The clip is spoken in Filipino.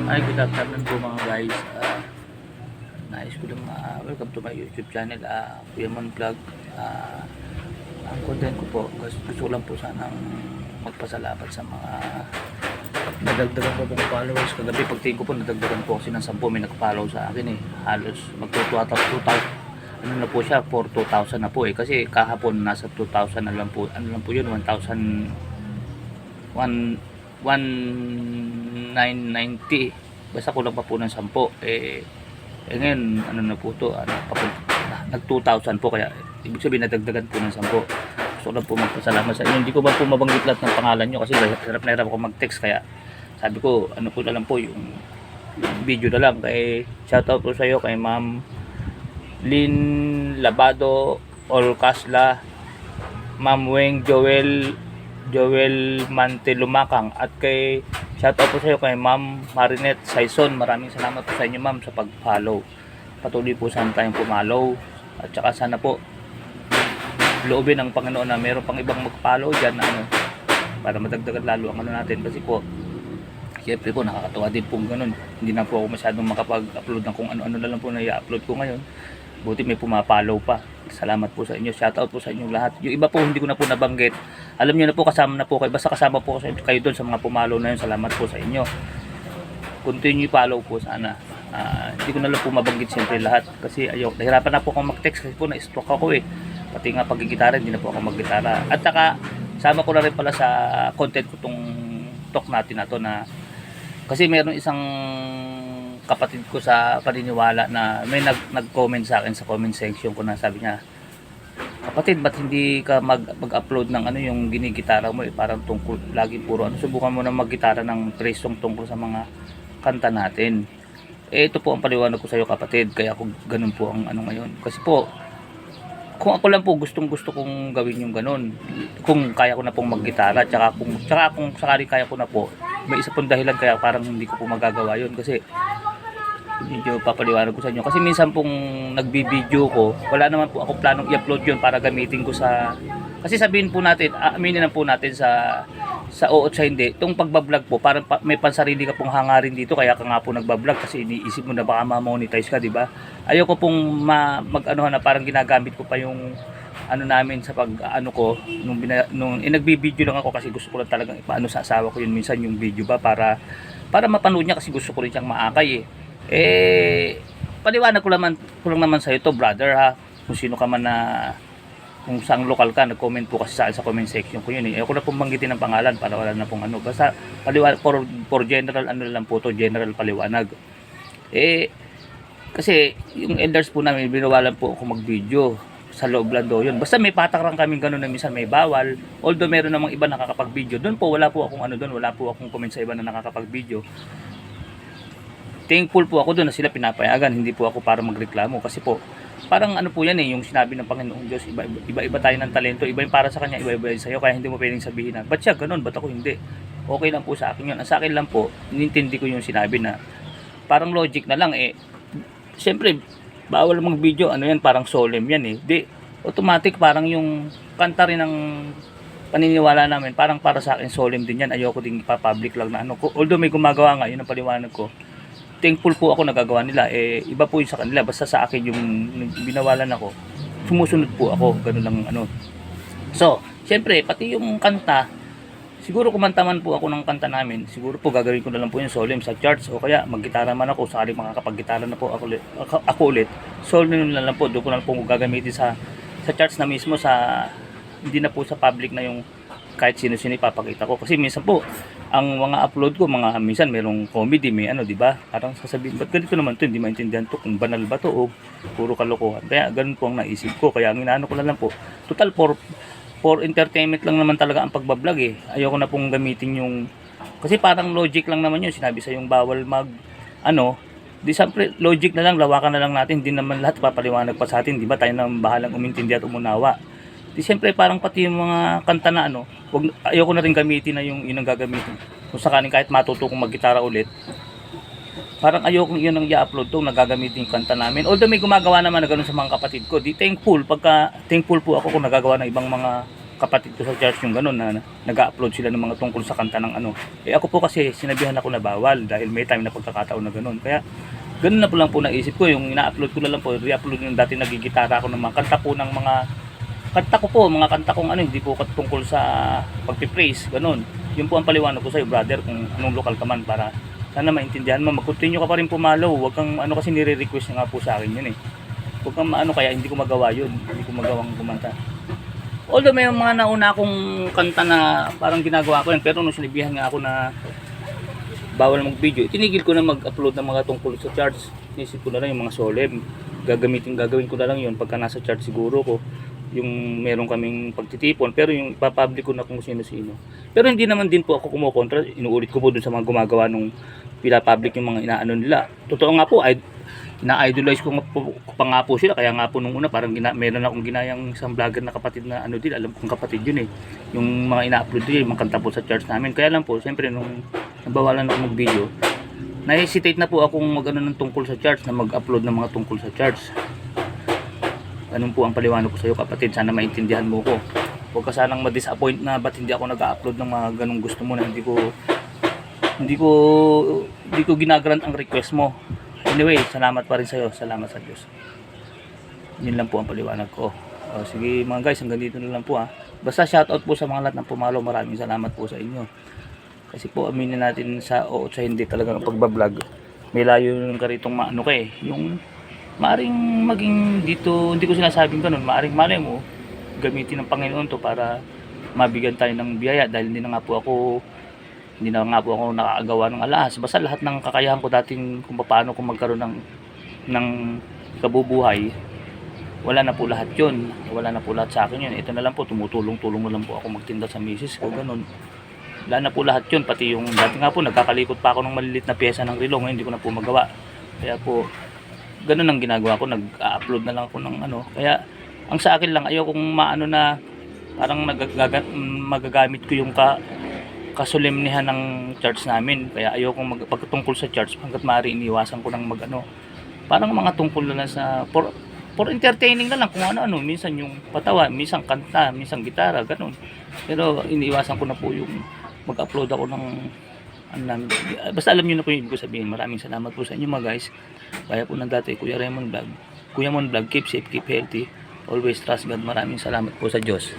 Hi, good afternoon po mga guys. Nais ko lang welcome to my YouTube channel, Kuya Mon Vlog. Ang content ko po, gusto ko lang po sanang magpasalamat sa mga nadagdagan ko pong followers. Kagabi pagtingin ko po, nadagdagan po kasi ng 10 may nag-follow sa akin eh. Halos magtutuwa 2,000. Ano na po siya, for 2,000 na po eh. Kasi kahapon nasa 2,000 na lang po. Ano lang po yun, 1,000 1990, basta kulang pa po ng 10 ngayon ano na po to, nag 2,000 po, kaya ibig sabihin nadagdagan po ng 10. Gusto lang po magpasalamat sa inyo. Hindi ko ba po mabanggit lahat ng pangalan nyo kasi hirap na hirap ako mag-text, kaya sabi ko ano po na lang po yung video na lang. Kay shoutout po sa iyo kay Ma'am Lynn Labado Olcasla, Ma'am Weng Joel Mantelumakang, at kay shoutout po sa iyo kay Ma'am Marinette Saison. Maraming salamat po sa inyo ma'am sa pag-follow. Patuloy po sana tayong pumalaw, at saka sana po loobin ng Panginoon na meron pang ibang mag-follow dyan na para madagdagan lalo ang natin, kasi po siyempre po nakakatawa din po ganun. Hindi na po ako masyadong makapag-upload ng kung ano-ano na lang po na i-upload ko ngayon. Buti may pumapollow pa. Salamat po sa inyo. Shoutout po sa inyo lahat. Yung iba po hindi ko na po nabanggit. Alam niyo na po, kasama na po kayo. Basta kasama po kayo doon sa mga pumalaw na yun. Salamat po sa inyo. Continue follow po sana. Hindi ko na lang po mabanggit siyempre lahat. Kasi nahirapan na po akong mag-text kasi po na-stroke ako eh. Pati nga pag-gitara, hindi na po ako mag-gitara. At saka, sama ko na rin pala sa content ko tong talk natin na to, na kasi meron isang kapatid ko sa paniniwala na may nag-comment sa akin sa comment section ko, na sabi niya, kapatid, ba't hindi ka mag-upload ng yung ginigitara mo parang tungkol lagi puro subukan mo na mag-gitara ng praise song tungkol sa mga kanta natin. Ito po ang paliwanag ko sa iyo kapatid, kaya ako ganun po ang ngayon. Kasi po kung ako lang po gustong kong gawin yung ganun, kung kaya ko na pong mag-gitara, tsaka kung sakali kaya ko na po, may isa pong dahilan kaya parang hindi ko po magagawa yun. Kasi medyo papaliwanag ko sa inyo, kasi minsan pong nagbi-video ko, wala naman po ako planong i-upload yun para gamitin ko sa, kasi sabihin po natin, aminin na po natin sa oo at sa hindi, itong pagbablog po parang may pansarili ka pong hangarin dito, kaya ka nga po nagbablog kasi iniisip mo na baka ma-monetize ka, di ba? Ayoko pong mag-anuhan na parang ginagamit ko pa yung namin sa ko nung nagbi-video lang ako, kasi gusto ko lang talagang ipaano sa asawa ko yun minsan yung video ba, para mapanood niya, kasi gusto ko rin siyang maakay paliwanag ko lang naman sa iyo to, brother, ha, kung sino ka man na, kung saang lokal ka, nag-comment po kasi sa comment section ko yun ayoko na pong banggitin ng pangalan para wala na pong basta paliwanag for general lang po to, general paliwanag. Kasi yung elders po namin, binawalan po ako mag-video sa loob lang do yun. Basta may patakran kaming ganun na minsan may bawal, although meron namang iba nakakapag-video doon po, wala po akong wala po akong comment sa iba na nakakapag-video. Thankful po ako doon na sila pinapayagan, hindi po ako para magreklamo, kasi po parang po yan yung sinabi ng Panginoong Diyos, iba tayo ng talento, iba yung para sa kanya, iba yung sa'yo, kaya hindi mo pwedeng sabihin na ba't siya ganun, ba't ako hindi. Okay lang po sa akin yun. Sa akin lang po, inintindi ko yung sinabi na parang logic na lang siyempre bawal mag video, yan, parang solemn yan di automatic, parang yung kanta rin ng paniniwala namin, parang para sa akin solemn din yan. Ayoko din ipa-public lang na although may gumagawa nga, yun ang paliwanag ko. Thankful po ako nagagawa nila, iba po yung sa kanila. Basta sa akin yung binawalan ako, sumusunod po ako, ganun lang So, syempre, pati yung kanta, siguro kumanta man po ako ng kanta namin, siguro po gagawin ko na lang po yung solemn sa charts, o kaya mag-gitara man ako, sakali makakapag-gitara na po ako ulit, solemn na lang po, doon ko na lang po gagamitin sa charts na mismo, hindi na po sa public na yung kahit sino-sino ipapakita ko. Kasi minsan po ang mga upload ko, minsan merong comedy, may di ba? Parang sasabihin, ba't ganito naman to, hindi maintindihan to, kung banal ba to o puro kalokohan. Kaya ganun po ang naisip ko. Kaya ang inaano ko na lang po, total for entertainment lang naman talaga ang pagbablog Ayoko na pong gamitin yung, kasi parang logic lang naman yun, sinabi sa yung bawal di siyempre logic na lang, lawakan na lang natin, hindi naman lahat papaliwanag pa sa atin, di ba? Tayo na bahalang umintindi at umunawa. Di siyempre parang pati yung mga kanta na ayoko na rin gamitin na yung ang gagamitin. Kung sakaling kahit matuto kong mag-gitara ulit, parang ayoko yun ang i-upload to, nagagamitin yung kanta namin. Although may gumagawa naman na ganun sa mga kapatid ko, thankful po ako kung nagagawa ng ibang mga kapatid ko sa church yung ganun na nag-upload sila ng mga tungkol sa kanta ng ano. Eh ako po kasi sinabihan ako na bawal dahil may time na pagkakataon na ganun. Kaya ganun na po lang po naisip ko, yung ina-upload ko na lang po, re-upload yung dati nagigitara ako ng mga kanta po ng mga kanta ko po, mga kanta kong ano, hindi po tungkol sa pagpipraise, ganun. Yun po ang paliwanag ko sa iyo, brother, kung anong lokal ka man, para sana maintindihan mo, mag-continue ka pa rin pumalaw. Huwag kang ano, kasi nire-request nga po sa akin yun eh. Huwag kang ano, kaya hindi ko magawa yun, hindi ko magawang kumanta. Although may mga nauna akong kanta na parang ginagawa ko yan, pero nung sinabihan nga ako na bawal mag-video, tinigil ko na mag-upload ng mga tungkol sa charts. Inisip ko na lang yung mga solemn. Gagawin ko na lang yun pagka nasa chart siguro ko. Yung meron kaming pagtitipon, pero yung ipapublic ko na kung sino-sino. Pero hindi naman din po ako kumukontra. Inuulit ko po dun sa mga gumagawa nung pinapublic yung mga inaano nila. Totoo nga po, ina-idolize ko pa nga po sila. Kaya nga po nung una parang meron akong ginayang isang vlogger na kapatid na ano din, alam kong kapatid yun eh, yung mga ina-upload din, yung mga kanta po sa church namin. Kaya lang po, siyempre nung nabawalan ako mag-video, na-hesitate na po akong mag-ano ng tungkol sa church, na mag-upload ng mga tungkol sa church. Ganun po ang paliwanag ko sa iyo, kapatid, sana maintindihan mo ko. Huwag ka sanang ma-disappoint na ba't hindi ako nag-upload ng mga ganung gusto mo, na hindi ko ginagrant ang request mo. Anyway, salamat pa rin sa iyo. Salamat sa Diyos. Yun lang po ang paliwanag ko. Sige mga guys, hanggang dito na lang po ha. Basta shoutout po sa mga lahat ng pumalo. Maraming salamat po sa inyo. Kasi po aminin natin sa o sa hindi talaga ng pagbablog. May layo yung karitong maano ka eh. Yung maaring maging dito, hindi ko sinasabing ganun. Maaring malay mo, gamitin ng Panginoon to para mabigyan tayo ng biyaya. Dahil hindi na nga po ako nakakagawa ng alahas. Basta lahat ng kakayahan ko dating kung paano ko magkaroon ng kabubuhay, wala na po lahat yun. Wala na po lahat sa akin yun. Ito na lang po, tumutulong-tulong na lang po ako magtinda sa misis ko, ganun. Wala na po lahat yun. Pati yung dati nga po, nagkakalikot pa ako ng malilit na pyesa ng relo. Ngayon hindi ko na po magawa. Kaya po, ganun ang ginagawa ko. Nag-upload na lang ako ng ano. Kaya, ang sa akin lang, ayaw kong maano na parang magagamit ko yung kasulimnihan ng church namin. Kaya ayaw kong pagtungkol sa church, hanggat maaari iniwasan ko ng magano. Parang mga tungkol na lang sa for entertaining na lang, kung ano-ano. Minsan yung patawa, minsan kanta, minsan gitara, ganun. Pero iniiwasan ko na po yung mag-upload ako ng basta alam niyo na po yung ibig ko sabihin. Maraming salamat po sa inyo mga guys. Kaya po ng dati, Kuya Raymond Vlog. Kuya Mon Vlog, keep safe, keep healthy. Always trust God. Maraming salamat po sa Diyos.